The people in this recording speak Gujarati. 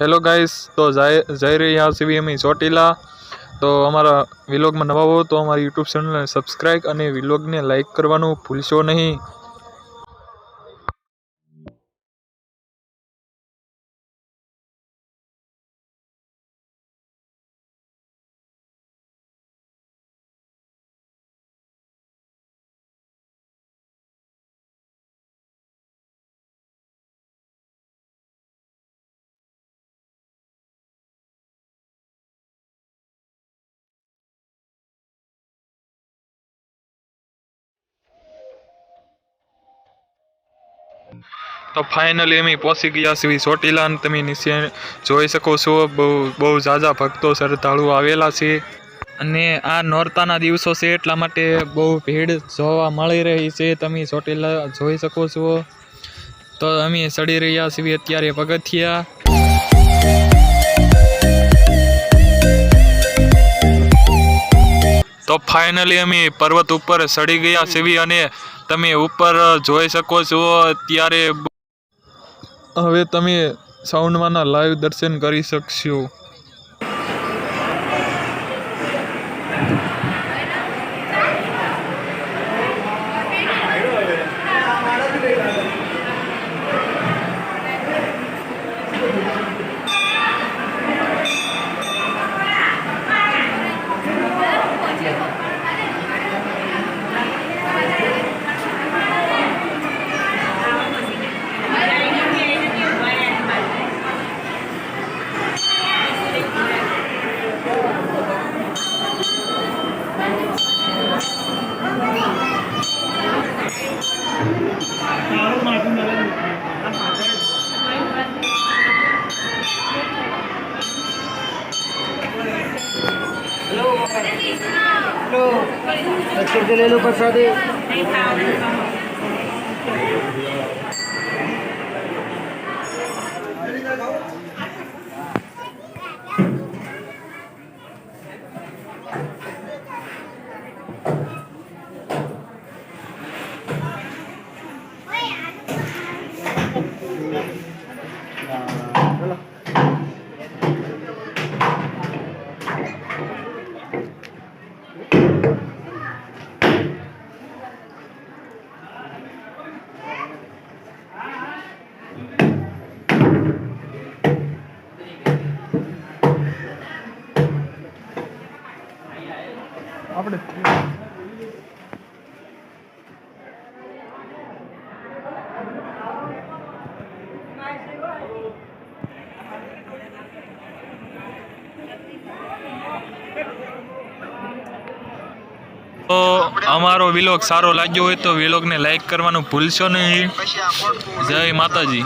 હેલો ગાઈસ, તો જઈ રહ્યા છીએ અમે ચોટીલા। તો અમારા વિલોગમાં નવા હો તો અમારી યુટ્યુબ ચેનલને સબસ્ક્રાઈબ અને વિલોગને લાઈક કરવાનું ભૂલશો નહીં। તો ફાઇનલી અમે પહોંચી ગયા છીએ ચોટીલા અને તમે નીચે જોઈ શકો છો બહુ ઝાઝા ભક્તો શ્રદ્ધાળુ આવેલા છે અને આ નોરતાના દિવસો છે એટલા માટે બહુ ભીડ જોવા મળી રહી છે। તમે ચોટીલા જોઈ શકો છો। તો અમે ચડી રહ્યા છીએ અત્યારે પગથિયા। તો ફાઇનલી અમે પર્વત ઉપર ચડી ગયા છીએ અને તમે ઉપર જોઈ શકો છો। અત્યારે હવે તમે સાઉન્ડમાંના લાઈવ દર્શન કરી શકશો। हेलो ले लो प्रसादी। આપણે તો અમારો વિલોગ સારો લાગ્યો હોય તો વિલોગને લાઈક કરવાનું ભૂલશો નહીં। જય માતાજી।